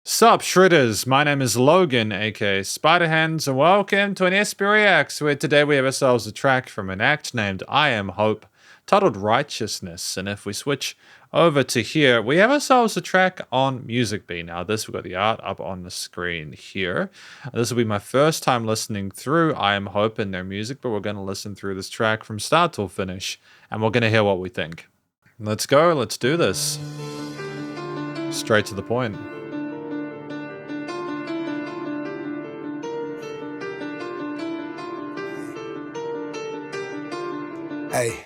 Sup Shredders, my name is Logan, aka Spiderhands, and welcome to an SP Reacts, where today we have ourselves a track from an act named I Am Hope, titled Righteousness. And if we switch over to here, we have ourselves a track on Music Bee. Now this, we've got the art up on the screen here. This will be my first time listening through I Am Hope and their music, but we're going to listen through this track from start till finish, and we're going to hear what we think. Let's go, let's do this. Straight to the point. Hey,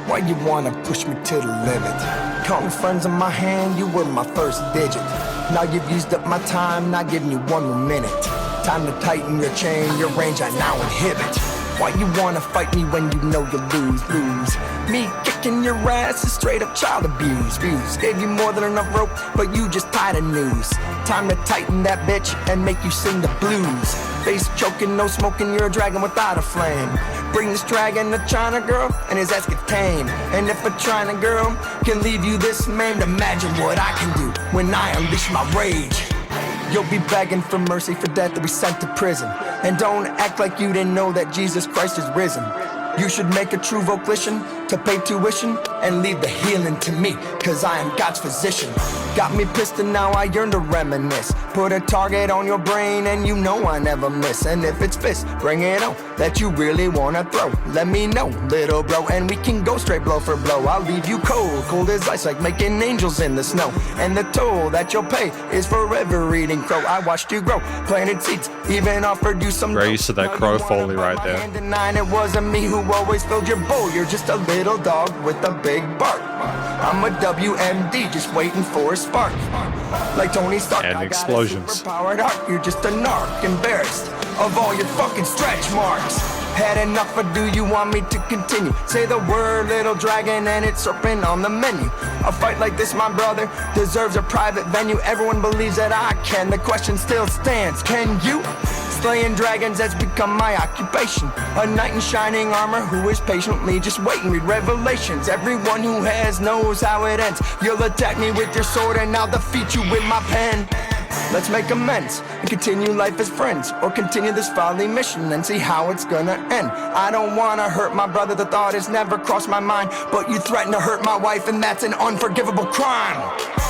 why you wanna push me to the limit? Counting friends on my hand, you were my first digit. Now you've used up my time, not giving you one more minute. Time to tighten your chain, your range I now inhibit. Why you wanna fight me when you know you lose? Me kicking your ass is straight up child abuse. Gave you more than enough rope, but you just tied a noose. Time to tighten that bitch and make you sing the blues. Face choking, no smoking, you're a dragon without a flame. Bring this dragon to China girl, and his ass get tame. And if a China girl can leave you this maimed, imagine what I can do when I unleash my rage. You'll be begging for mercy for death to be sent to prison. And don't act like you didn't know that Jesus Christ is risen. You should make a true volition to pay tuition and leave the healing to me, cause I am God's physician. Got me pissed and now I yearn to reminisce. Put a target on your brain and you know I never miss. And if it's fist, bring it on, that you really wanna throw. Let me know, little bro, and we can go straight blow for blow. I'll leave you cold as ice, like making angels in the snow. And the toll that you'll pay is forever eating crow. I watched you grow, planted seeds, even offered you some. Very used to that crow foley right there. Denying it wasn't me who always filled your bowl. You're just a little dog with a big bark. I'm a WMD just waiting for a spark. Like Tony Stark, and explosions. Powered heart, you're just a narc, embarrassed of all your fucking stretch marks. Had enough, or do you want me to continue? Say the word, little dragon, and it's serpent on the menu. A fight like this, my brother, deserves a private venue. Everyone believes that I can. The question still stands, can you? Slaying dragons has become my occupation. A knight in shining armor who is patiently just waiting. Read Revelations. Everyone who has knows how it ends. You'll attack me with your sword and I'll defeat you with my pen. Let's make amends and continue life as friends, or continue this folly mission and see how it's gonna end. I don't wanna hurt my brother, the thought has never crossed my mind, but you threaten to hurt my wife and that's an unforgivable crime.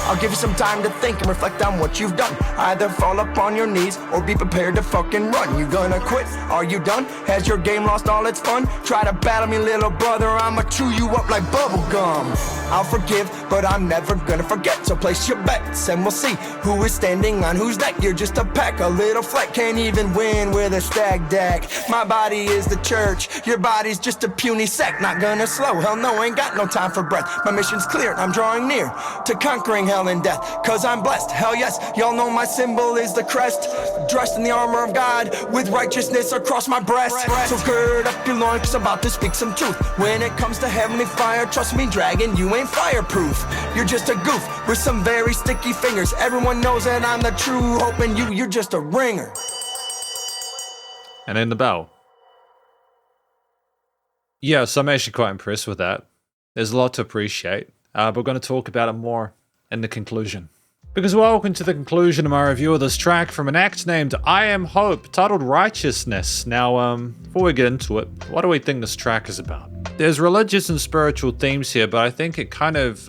I'll give you some time to think and reflect on what you've done. Either fall up on your knees or be prepared to fucking run. You gonna quit? Are you done? Has your game lost all its fun? Try to battle me, little brother, I'ma chew you up like bubble gum. I'll forgive, but I'm never gonna forget, so place your bets and we'll see who is standing on whose neck. You're just a pack, a little fleck, can't even win with a stag deck. My body is the church, your body's just a puny sect. Not gonna slow, hell no, ain't got no time for breath. My mission's clear, I'm drawing near to conquering hell and death, cause I'm blessed, hell yes. Y'all know my symbol is the crest, dressed in the armor of God with righteousness across my breast. So gird up your loins, cause I'm about to speak some truth. When it comes to heavenly fire, trust me dragon, you ain't fireproof. You're just a goof with some very sticky fingers. Everyone knows that I'm the true hope, and you're just a ringer. And then the bell. Yeah, so I'm actually quite impressed with that. There's a lot to appreciate, but we're going to talk about it more in the conclusion. Because welcome to the conclusion of my review of this track from an act named I Am Hope, titled Righteousness. Now, before we get into it, what do we think this track is about? There's religious and spiritual themes here, but I think it kind of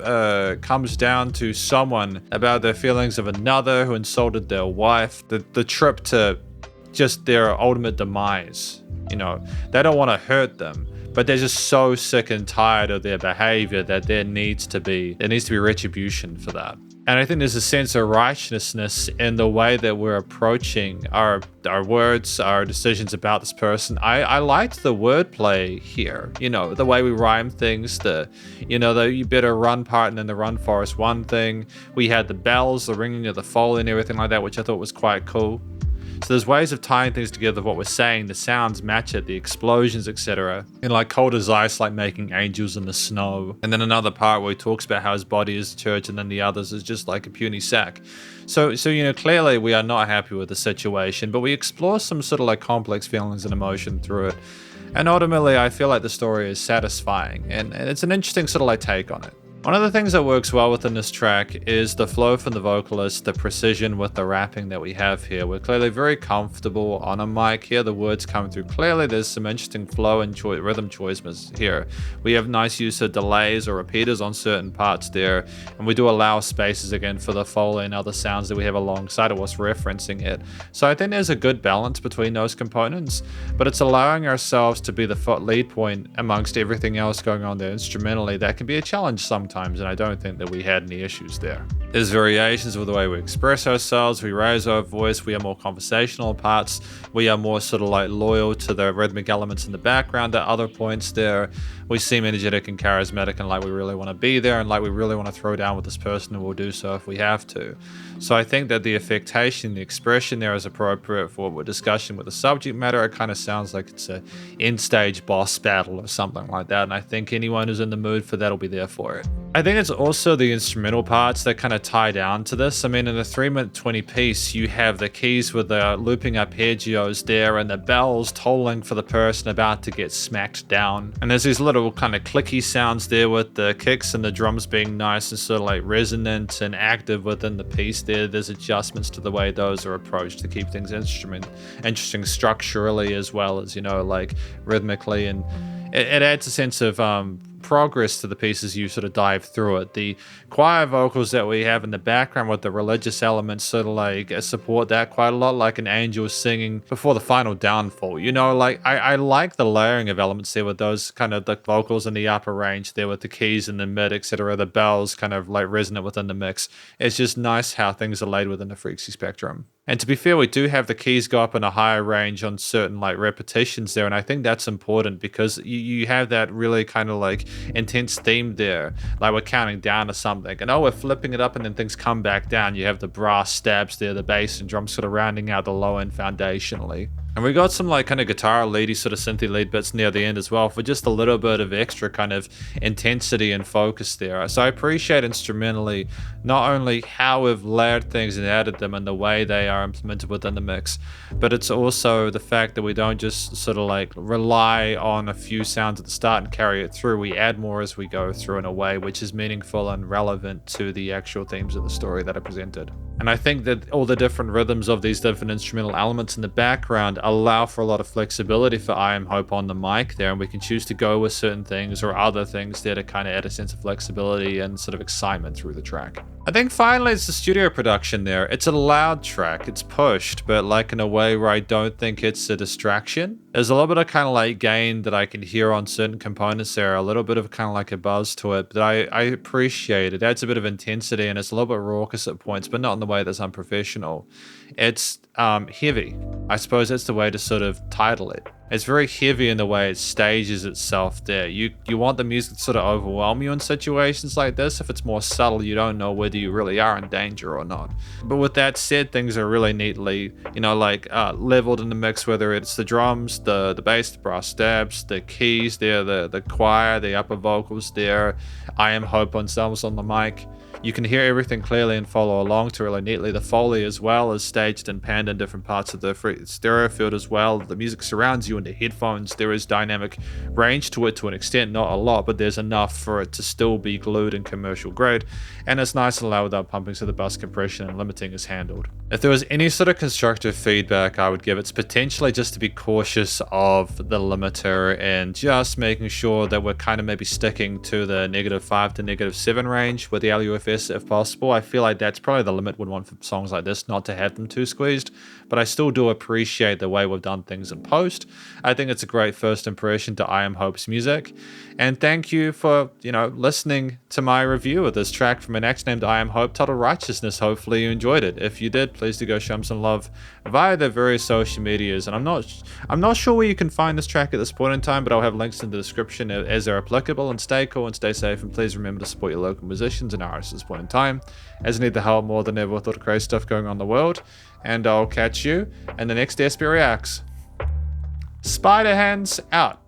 comes down to someone about their feelings of another who insulted their wife, the trip to just their ultimate demise. You know, they don't want to hurt them, but they're just so sick and tired of their behavior that there needs to be retribution for that. And I think there's a sense of righteousness in the way that we're approaching our words, our decisions about this person. I liked the wordplay here, you know, the way we rhyme things, the you better run part and then the run for is one thing. We had the bells, the ringing of the foley and everything like that, which I thought was quite cool. So there's ways of tying things together, what we're saying, the sounds match it, the explosions, etc. And like cold as ice, like making angels in the snow. And then another part where he talks about how his body is the church and then the others is just like a puny sack. So clearly we are not happy with the situation, but we explore some sort of like complex feelings and emotion through it. And ultimately, I feel like the story is satisfying and it's an interesting sort of like take on it. One of the things that works well within this track is the flow from the vocalist, the precision with the rapping that we have here. We're clearly very comfortable on a mic here. The words come through clearly. There's some interesting flow and rhythm choices here. We have nice use of delays or repeaters on certain parts there, and we do allow spaces again for the Foley and other sounds that we have alongside of what's referencing it. So I think there's a good balance between those components, but it's allowing ourselves to be the lead point amongst everything else going on there instrumentally. That can be a challenge sometimes, and I don't think that we had any issues there. There's variations with the way we express ourselves. We raise our voice. We are more conversational parts. We are more sort of like loyal to the rhythmic elements in the background at other points there. We seem energetic and charismatic and like we really want to be there and like we really want to throw down with this person, and we'll do so if we have to. So I think that the affectation, the expression there is appropriate for what we're discussing with the subject matter. It kind of sounds like it's a end stage boss battle or something like that, and I think anyone who's in the mood for that will be there for it. I think it's also the instrumental parts that kind of tie down to this. I mean, in a 3-minute 20 piece, you have the keys with the looping arpeggios there and the bells tolling for the person about to get smacked down. And there's these little kind of clicky sounds there with the kicks and the drums being nice and sort of like resonant and active within the piece there. There's adjustments to the way those are approached to keep things interesting structurally as well as, you know, like rhythmically, and it adds a sense of progress to the pieces you sort of dive through it. The choir vocals that we have in the background with the religious elements sort of like support that quite a lot, like an angel singing before the final downfall. You know, like I like the layering of elements there with those kind of the vocals in the upper range there with the keys in the mid, etc. The bells kind of like resonant within the mix. It's just nice how things are laid within the frequency spectrum. And to be fair, we do have the keys go up in a higher range on certain like repetitions there, and I think that's important because you have that really kind of like intense theme there, like we're counting down to something, and we're flipping it up and then things come back down. You have the brass stabs there, the bass and drums sort of rounding out the low end foundationally. And we got some like kind of guitar leady sort of synthy lead bits near the end as well for just a little bit of extra kind of intensity and focus there. So I appreciate instrumentally not only how we've layered things and added them and the way they are implemented within the mix, but it's also the fact that we don't just sort of like rely on a few sounds at the start and carry it through. We add more as we go through in a way which is meaningful and relevant to the actual themes of the story that are presented. And I think that all the different rhythms of these different instrumental elements in the background allow for a lot of flexibility for I Am Hope on the mic there, and we can choose to go with certain things or other things there to kind of add a sense of flexibility and sort of excitement through the track. I think finally it's the studio production there. It's a loud track, it's pushed, but like in a way where I don't think it's a distraction. There's a little bit of kind of like gain that I can hear on certain components there, a little bit of kind of like a buzz to it, but I appreciate it. It adds a bit of intensity and it's a little bit raucous at points, but not in the way that's unprofessional. It's heavy. I suppose that's the way to sort of title it. It's very heavy in the way it stages itself there. You want the music to sort of overwhelm you in situations like this. If it's more subtle, you don't know whether you really are in danger or not. But with that said, things are really neatly, you know, like leveled in the mix, whether it's the drums, the bass, the brass stabs, the keys there, the choir, the upper vocals there, I Am Hope on the mic. You can hear everything clearly and follow along to really neatly. The Foley as well is staged and panned in different parts of the stereo field as well. The music surrounds you in the headphones. There is dynamic range to it to an extent, not a lot, but there's enough for it to still be glued and commercial grade. And it's nice and loud without pumping, so the bus compression and limiting is handled. If there was any sort of constructive feedback I would give, it's potentially just to be cautious of the limiter and just making sure that we're kind of maybe sticking to the -5 to -7 range with the LUFS if possible. I feel like that's probably the limit we'd want for songs like this, not to have them too squeezed, but I still do appreciate the way we've done things in post. I think it's a great first impression to I Am Hope's music, and thank you for, you know, listening to my review of this track from an act named I Am Hope titled Righteousness. Hopefully you enjoyed it. If you did, please do go show them some love via their various social medias, and I'm not sure where you can find this track at this point in time, but I'll have links in the description as they're applicable. And stay cool and stay safe, and please remember to support your local musicians and artists at this point in time, as I need the help more than ever with all the crazy stuff going on in the world. And I'll catch you in the next SP Reacts. Spiderhands out.